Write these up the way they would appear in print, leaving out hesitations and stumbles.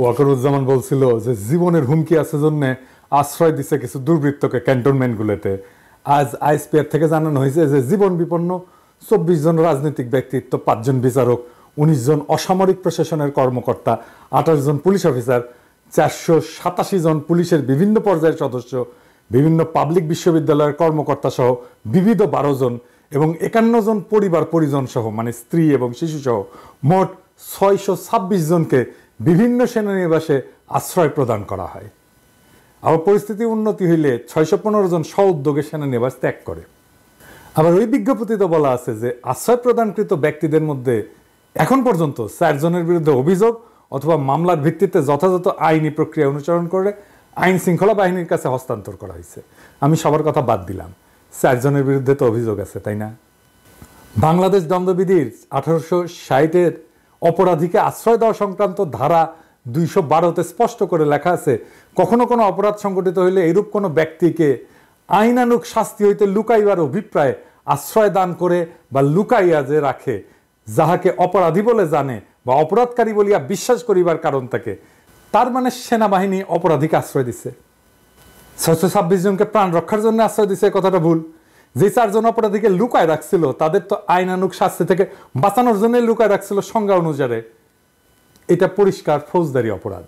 ওয়াকারুজ্জামান বলছিল যে জীবনের হুমকি আছে জন্য আশ্রয় দিচ্ছে কিছু দুর্বৃত্তকে ক্যান্টনমেন্টগুলোতে। আজ আইএসপিআর থেকে জানানো হয়েছে যে জীবন বিপন্ন 24 জন রাজনৈতিক ব্যক্তিত্ব, 5 জন বিচারক, 19 জন অসামরিক প্রশাসনের কর্মকর্তা, 28 জন পুলিশ অফিসার, 487 জন পুলিশের বিভিন্ন পর্যায়ের সদস্য, বিভিন্ন পাবলিক বিশ্ববিদ্যালয়ের কর্মকর্তা সহ বিবিধ 12 জন এবং 51 জন পরিবার পরিজন সহ মানে স্ত্রী এবং শিশু সহ মোট 626 জনকে বিভিন্ন সেনানিবাসে আশ্রয় প্রদান করা হয়। আবার পরিস্থিতি উন্নতি হইলে 615 জন স্ব উদ্যোগে সেনানিবাস ত্যাগ করে। আবার ওই বিজ্ঞপ্তিতে বলা আছে যে আশ্রয় প্রদানকৃত ব্যক্তিদের মধ্যে এখন পর্যন্ত 4 জনের বিরুদ্ধে অভিযোগ অথবা মামলার ভিত্তিতে যথাযথ আইনি প্রক্রিয়া অনুসরণ করে আইন শৃঙ্খলা বাহিনীর কাছে হস্তান্তর করা হয়েছে। আমি সবার কথা বাদ দিলাম, 4 জনের বিরুদ্ধে তো অভিযোগ আছে, তাই না? বাংলাদেশ দণ্ডবিধির 1860-এর অপরাধীকে আশ্রয় দেওয়া সংক্রান্ত ধারা 212-তে স্পষ্ট করে লেখা আছে, কখনো কোনো অপরাধ সংঘটিত হইলে এরূপ কোনো ব্যক্তিকে আইনানুগ শাস্তি হইতে লুকাইবার অভিপ্রায়ে আশ্রয় দান করে বা লুকাইয়া যে রাখে, যাহাকে অপরাধী বলে জানে বা অপরাধকারী বলিয়া বিশ্বাস করিবার কারণ থাকে, তার মানে সেনাবাহিনী অপরাধীকে আশ্রয় দিছে। 626 জনকে প্রাণ রক্ষার জন্য আশ্রয় দিছে, কথাটা ভুল। যে 4 জন অপরাধীকে লুকায় রাখছিল তাদের তো আইনানুগ শাস্তি থেকে বাঁচানোর জন্য লুকায় রাখছিল সংজ্ঞা অনুসারে। এটা পরিষ্কার ফৌজদারি অপরাধ।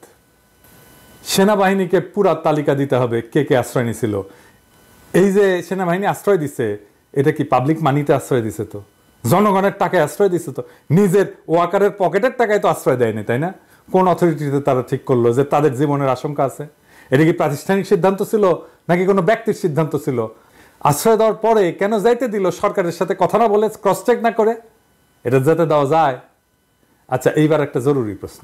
সেনাবাহিনীকে পুরা তালিকা দিতে হবে কে কে আশ্রয় নিছিল। এই যে সেনাবাহিনী আশ্রয় দিছে, এটা কি পাবলিক মানিতে আশ্রয় দিছে? তো জনগণের টাকায় আশ্রয় দিছে, তো নিজের ওয়াকারের পকেটের টাকায় তো আশ্রয় দেয়নি, তাই না? কোন অথরিটিতে তারা ঠিক করলো যে তাদের জীবনের আশঙ্কা আছে? এটা কি প্রাতিষ্ঠানিক সিদ্ধান্ত ছিল নাকি কোনো ব্যক্তির সিদ্ধান্ত ছিল? আশ্রয় দেওয়ার পরে কেন যাইতে দিল সরকারের সাথে কথা না বলে, ক্রস চেক না করে? এটা যেতে দেওয়া যায়? আচ্ছা, এইবার একটা জরুরি প্রশ্ন।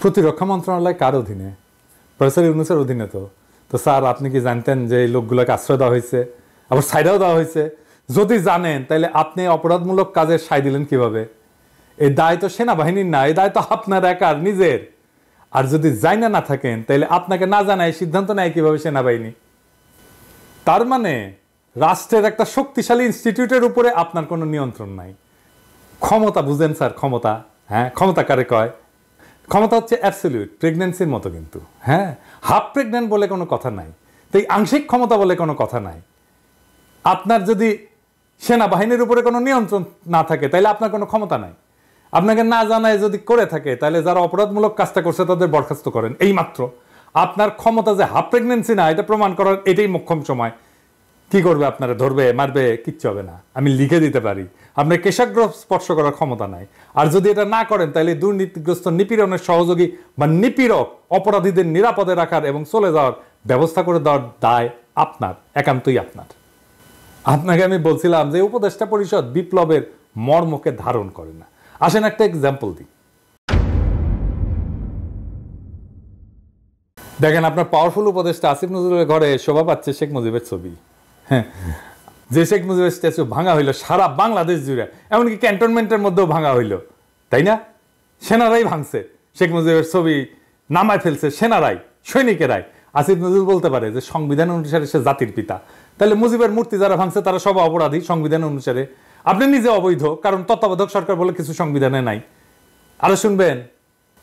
প্রতিরক্ষা মন্ত্রণালয় কার অধীনে? প্রফেসর ইউনূসের অধীনে। তো স্যার, আপনি কি জানতেন যে এই লোকগুলোকে আশ্রয় দেওয়া হয়েছে, আবার সাইডাও দেওয়া হয়েছে? যদি জানেন তাহলে আপনি অপরাধমূলক কাজের সাই দিলেন কিভাবে? এই দায় তো সেনাবাহিনীর না, এই দায় তো আপনার একার নিজের। আর যদি জানা না থাকেন তাহলে আপনাকে না জানায় সিদ্ধান্ত নেয় কিভাবে সেনাবাহিনী? তার মানে রাষ্ট্রের একটা শক্তিশালী ইনস্টিটিউটের উপরে আপনার কোনো নিয়ন্ত্রণ নাই। ক্ষমতা বুঝেন স্যার? ক্ষমতা, হ্যাঁ, ক্ষমতা কারে কয়? ক্ষমতা হচ্ছে অ্যাবসলিউট, প্রেগন্যান্সির মতো কিন্তু। হ্যাঁ, হাফ প্রেগন্যান্ট বলে কোনো কথা নাই, তাই আংশিক ক্ষমতা বলে কোনো কথা নাই। আপনার যদি সেনাবাহিনীর উপরে কোনো নিয়ন্ত্রণ না থাকে তাহলে আপনার কোনো ক্ষমতা নাই। আপনাকে না জানায় যদি করে থাকে তাহলে যারা অপরাধমূলক কাজটা করছে তাদের বরখাস্ত করেন, এই মাত্র। আপনার ক্ষমতা যে হাফ প্রেগন্যান্সি না এটা প্রমাণ করার এটাই মোক্ষম সময়। কি করবে? আপনারা ধরবে, মারবে? কিচ্ছু হবে না। আমি লিখে দিতে পারি, আপনার কেশাগ্র স্পর্শ করার ক্ষমতা নাই। আর যদি এটা না করেন তাহলে দুর্নীতিগ্রস্ত নিপীড়নের সহযোগী বা নিপীড়ক অপরাধীদের নিরাপদে রাখার এবং চলে যাওয়ার ব্যবস্থা করে দেওয়ার দায় আপনার, একান্তই আপনার। আপনাকে আমি বলছিলাম যে উপদেষ্টা পরিষদ বিপ্লবের মর্মকে ধারণ করে না। আসেন একটা এক্সাম্পল দিই। দেখেন, আপনার পাওয়ারফুল উপদেষ্টা আসিফ নজরুলের ঘরে শোভা পাচ্ছে শেখ মুজিবের ছবি। হ্যাঁ, যে শেখ মুজিবের স্ট্যাচু ভাঙা হইলো সারা বাংলাদেশ জুড়ে, এমনকি ক্যান্টনমেন্টের মধ্যেও ভাঙা হইলো, তাই না? সেনারাই ভাঙছে, শেখ মুজিবের ছবি নামায় ফেলছে সেনারাই, সৈনিকেরাই। আসিফ নজরুল বলতে পারে যে সংবিধান অনুসারে সে জাতির পিতা, তাহলে মুজিবের মূর্তি যারা ভাঙছে তারা সব অপরাধী সংবিধান অনুসারে। আপনি নিজে অবৈধ, কারণ তত্ত্বাবধায়ক সরকার বলে কিছু সংবিধানে নাই। আরো শুনবেন,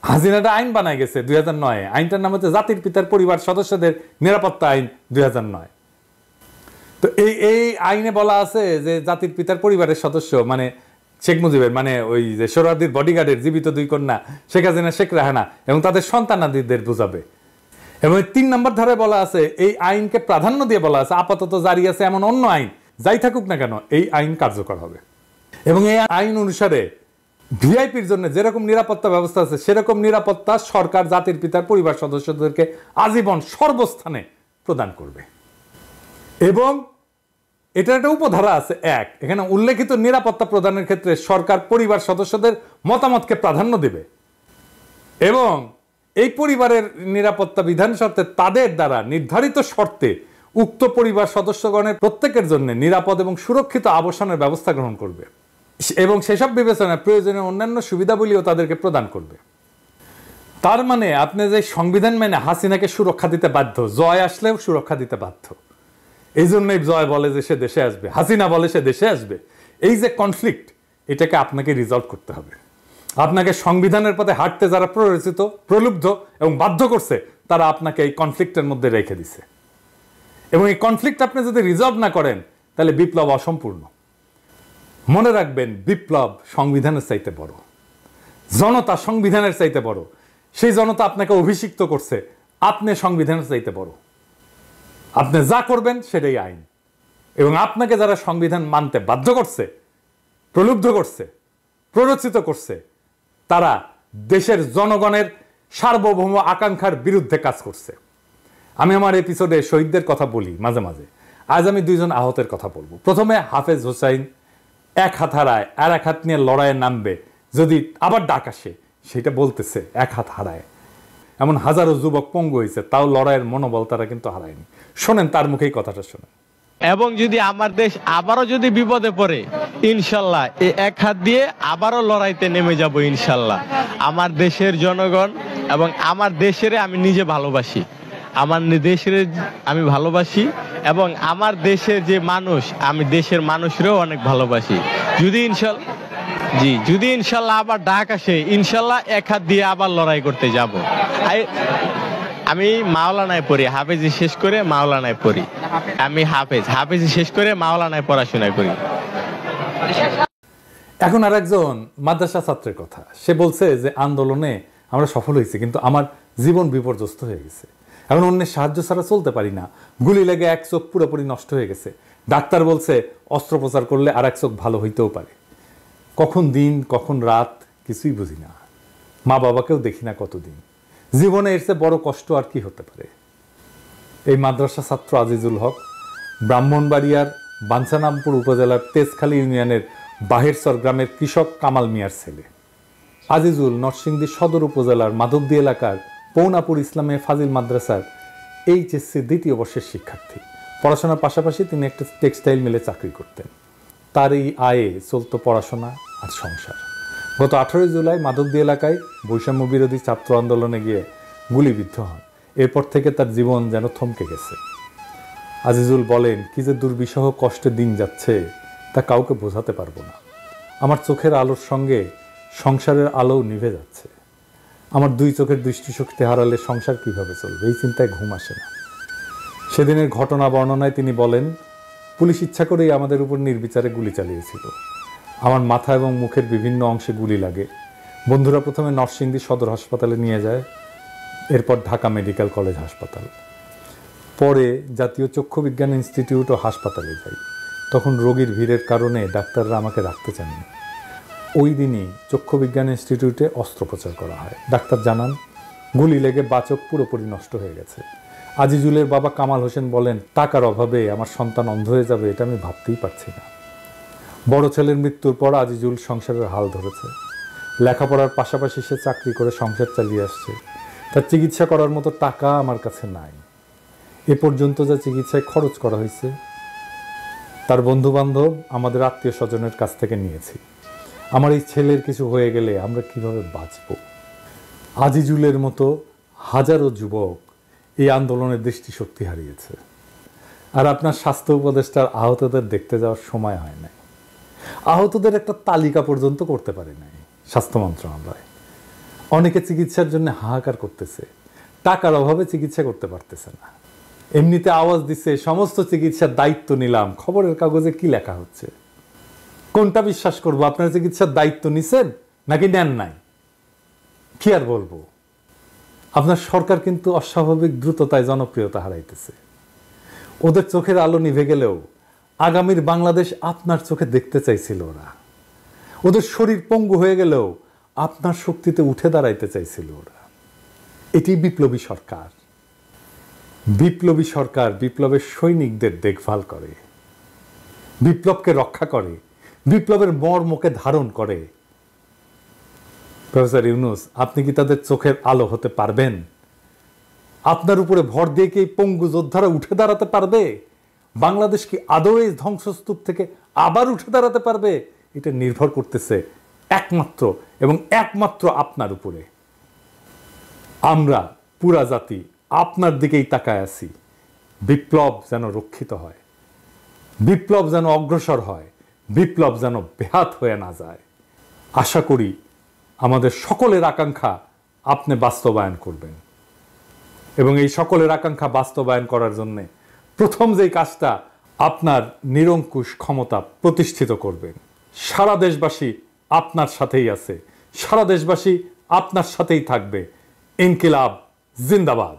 হাসিনাটা আইন বানায় গেছে 2009-এ। আইনটার নাম হচ্ছে জাতির পিতার পরিবার সদস্যদের নিরাপত্তা আইন 2009। তো এই আইনে বলা আছে যে জাতির পিতার পরিবারের সদস্য মানে শেখ মুজিবের, মানে ওই যে সোহরাওয়ার্দীর বডিগার্ডের জীবিত 2 কন্যা শেখ হাসিনা, শেখ রেহানা এবং তাদের সন্তানাদিদের বোঝাবে। এবং 3 নম্বর ধারায় বলা আছে, এই আইনকে প্রাধান্য দিয়ে বলা আছে আপাতত জারি আছে এমন অন্য আইন যাই থাকুক না কেন এই আইন কার্যকর হবে। এবং এই আইন অনুসারে ভিআইপির জন্য যেরকম নিরাপত্তা ব্যবস্থা আছে সেরকম নিরাপত্তা সরকার জাতির পিতার পরিবার সদস্যদেরকে আজীবন সর্বস্থানে প্রদান করবে। এবং এটার একটা উপধারা আছে 1, এখানে উল্লেখিত নিরাপত্তা প্রদানের ক্ষেত্রে সরকার পরিবার সদস্যদের মতামতকে প্রাধান্য দেবে এবং এই পরিবারের নিরাপত্তা বিধান শর্তে তাদের দ্বারা নির্ধারিত শর্তে উক্ত পরিবার সদস্যগণের প্রত্যেকের জন্য নিরাপদ এবং সুরক্ষিত আবাসনের ব্যবস্থা গ্রহণ করবে এবং সেসব বিবেচনায় প্রয়োজনীয় অন্যান্য সুবিধাবলীও তাদেরকে প্রদান করবে। তার মানে আপনি যে সংবিধান মেনে হাসিনাকে সুরক্ষা দিতে বাধ্য, জয় আসলেও সুরক্ষা দিতে বাধ্য। এই জন্যই জয় বলে যে সে দেশে আসবে, হাসিনা বলে সে দেশে আসবে। এই যে কনফ্লিক্ট, এটাকে আপনাকে রিজলভ করতে হবে। আপনাকে সংবিধানের পথে হাঁটতে যারা প্ররোচিত, প্রলুব্ধ এবং বাধ্য করছে, তারা আপনাকে এই কনফ্লিক্টের মধ্যে রেখে দিছে। এবং এই কনফ্লিক্ট আপনি যদি রিজলভ না করেন, তাহলে বিপ্লব অসম্পূর্ণ। মনে রাখবেন, বিপ্লব সংবিধানের চাইতে বড়, জনতা সংবিধানের চাইতে বড়। সেই জনতা আপনাকে অভিষিক্ত করছে, আপনি সংবিধানের চাইতে বড়। আপনি যা করবেন সেটাই আইন। এবং আপনাকে যারা সংবিধান মানতে বাধ্য করছে, প্রলুব্ধ করছে, প্ররোচিত করছে, তারা দেশের জনগণের সার্বভৌম আকাঙ্ক্ষার বিরুদ্ধে কাজ করছে। আমি আমার এপিসোডে শহীদদের কথা বলি মাঝে মাঝে। আজ আমি দুইজন আহতের কথা বলবো। প্রথমে হাফেজ হোসাইন, এক হাত হারায় আর এক হাত নিয়ে লড়াইয়ে নামবে, যদি আবার ডাক আসে সেটা বলতেছে এক হাত হারায়। এমন হাজারো যুবক পঙ্গু হয়েছে, তাও লড়াইয়ের মনোবল তারা কিন্তু হারায়নি। শোনেন তার মুখেই কথাটা শোনেন। এবং যদি আমার দেশ আবারও যদি বিপদে পড়ে, ইনশাল্লাহ এই এক হাত দিয়ে আবারও লড়াইতে নেমে যাব ইনশাল্লাহ। আমার দেশের জনগণ এবং আমার দেশের আমি নিজে ভালোবাসি, আমার দেশের আমি ভালোবাসি এবং আমার দেশের যে মানুষ, আমি দেশের মানুষেরও অনেক ভালোবাসি। যদি ইনশাল্লাহ আবার ডাক আসে, ইনশাল্লাহ এক হাত দিয়ে আবার লড়াই করতে যাব। আমি মাওলানায় পড়ি, হাফেজি শেষ করে মাওলানায় পড়ি। আমি হাফেজি শেষ করে মাওলানায় পড়াশোনা করি। এখন আর একজন মাদ্রাসা ছাত্রের কথা। সে বলছে যে আন্দোলনে আমরা সফল হয়েছি, কিন্তু আমার জীবন বিপর্যস্ত হয়ে গেছে। এখন অন্যের সাহায্য ছাড়া চলতে পারি না। গুলি লেগে এক চোখ পুরোপুরি নষ্ট হয়ে গেছে। ডাক্তার বলছে অস্ত্রোপচার করলে আর এক চোখ ভালো হইতেও পারে। কখন দিন কখন রাত কিছুই বুঝি না। মা বাবাকেও দেখি না কতদিন। জীবনে এর চেয়ে বড় কষ্ট আর কি হতে পারে? এই মাদ্রাসা ছাত্র আজিজুল হক ব্রাহ্মণবাড়িয়ার বাঞ্ছারামপুর উপজেলার তেজখালী ইউনিয়নের বাহেরচর গ্রামের কৃষক কামাল মিয়ার ছেলে। আজিজুল নরসিংদী সদর উপজেলার মাধবদী এলাকার পৌনাপুর ইসলামে ফাজিল মাদ্রাসার এইচএসসি দ্বিতীয় বর্ষের শিক্ষার্থী। পড়াশোনার পাশাপাশি তিনি একটা টেক্সটাইল মিলে চাকরি করতেন। তার এই আয়ে চলত পড়াশোনা আর সংসার। গত 18 জুলাই মাধবদী এলাকায় বৈষম্য বিরোধী ছাত্র আন্দোলনে গিয়ে গুলিবিদ্ধ হন। এরপর থেকে তার জীবন যেন থমকে গেছে। আজিজুল বলেন, কি যে দুর্বিষহ কষ্টে দিন যাচ্ছে তা কাউকে বোঝাতে পারবো না। আমার চোখের আলোর সঙ্গে সংসারের আলোও নিভে যাচ্ছে। আমার দুই চোখের দৃষ্টিশক্তি হারালে সংসার কিভাবে চলবে, এই চিন্তায় ঘুম আসে না। সেদিনের ঘটনা বর্ণনায় তিনি বলেন, পুলিশ ইচ্ছা করেই আমাদের উপর নির্বিচারে গুলি চালিয়েছিল। আমার মাথা এবং মুখের বিভিন্ন অংশে গুলি লাগে। বন্ধুরা প্রথমে নরসিংদী সদর হাসপাতালে নিয়ে যায়, এরপর ঢাকা মেডিকেল কলেজ হাসপাতাল, পরে জাতীয় চক্ষু বিজ্ঞান ইনস্টিটিউট ও হাসপাতালে যাই। তখন রোগীর ভিড়ের কারণে ডাক্তাররা আমাকে রাখতে চাননি। ওই দিনই চক্ষু বিজ্ঞান ইনস্টিটিউটে অস্ত্রোপচার করা হয়। ডাক্তার জানান, গুলি লেগে বাচক পুরোপুরি নষ্ট হয়ে গেছে। আজিজুলের বাবা কামাল হোসেন বলেন, টাকার অভাবে আমার সন্তান অন্ধ হয়ে যাবে এটা আমি ভাবতেই পারছি না। বড় ছেলের মৃত্যুর পর আজিজুল সংসারের হাল ধরেছে। লেখাপড়ার পাশাপাশি সে চাকরি করে সংসার চালিয়ে আসছে। তার চিকিৎসা করার মতো টাকা আমার কাছে নাই। এ পর্যন্ত যা চিকিৎসায় খরচ করা হয়েছে তার বন্ধুবান্ধব, আমাদের আত্মীয় স্বজনের কাছ থেকে নিয়েছি। আমার এই ছেলের কিছু হয়ে গেলে আমরা কিভাবে বাঁচব? আজিজুলের মতো হাজারো যুবক এই আন্দোলনের দৃষ্টিশক্তি হারিয়েছে। আর আপনার স্বাস্থ্য উপদেষ্টার আহতদের দেখতে যাওয়ার সময় হয় নাই। আহতদের একটা তালিকা পর্যন্ত করতে পারে নাই স্বাস্থ্য মন্ত্রণালয়। অনেকে চিকিৎসার জন্য হাহাকার করতেছে, টাকার অভাবে চিকিৎসা করতে পারতেছে না। এমনিতে আওয়াজ দিচ্ছে সমস্ত চিকিৎসার দায়িত্ব নিলাম। খবরের কাগজে কি লেখা হচ্ছে? কোনটা বিশ্বাস করবো? আপনার চিকিৎসার দায়িত্ব নিছেন নাকি নেন নাই? কি আর বলবো? আপনার সরকার কিন্তু অস্বাভাবিক দ্রুততায় জনপ্রিয়তা হারাইতেছে। ওদের চোখের আলো নিভে গেলেও আগামীর বাংলাদেশ আপনার চোখে দেখতে চাইছিল ওরা। ওদের শরীর পঙ্গু হয়ে গেলেও আপনার শক্তিতে উঠে দাঁড়াইতে চাইছিল ওরা। এটি বিপ্লবী সরকার। বিপ্লবী সরকার বিপ্লবের সৈনিকদের দেখভাল করে, বিপ্লবকে রক্ষা করে, বিপ্লবের মর্মকে ধারণ করে। প্রফেসর ইউনূস, আপনি কি তাদের চোখের আলো হতে পারবেন? আপনার উপরে ভর দিয়ে কি পঙ্গু যোদ্ধারা উঠে দাঁড়াতে পারবে? বাংলাদেশ কি আদৌ এই ধ্বংসস্তূপ থেকে আবার উঠে দাঁড়াতে পারবে? এটা নির্ভর করতেছে একমাত্র এবং একমাত্র আপনার উপরে। আমরা পুরা জাতি আপনার দিকেই তাকায় আছি। বিপ্লব যেন রক্ষিত হয়, বিপ্লব যেন অগ্রসর হয়, বিপ্লব যেন বেহাত হয়ে না যায়। আশা করি আমাদের সকলের আকাঙ্ক্ষা আপনি বাস্তবায়ন করবেন এবং এই সকলের আকাঙ্ক্ষা বাস্তবায়ন করার জন্য প্রথম যেই কাজটা আপনার নিরঙ্কুশ ক্ষমতা প্রতিষ্ঠিত করবেন। সারা দেশবাসী আপনার সাথেই আছে, সারা দেশবাসী আপনার সাথেই থাকবে। ইনকিলাব জিন্দাবাদ।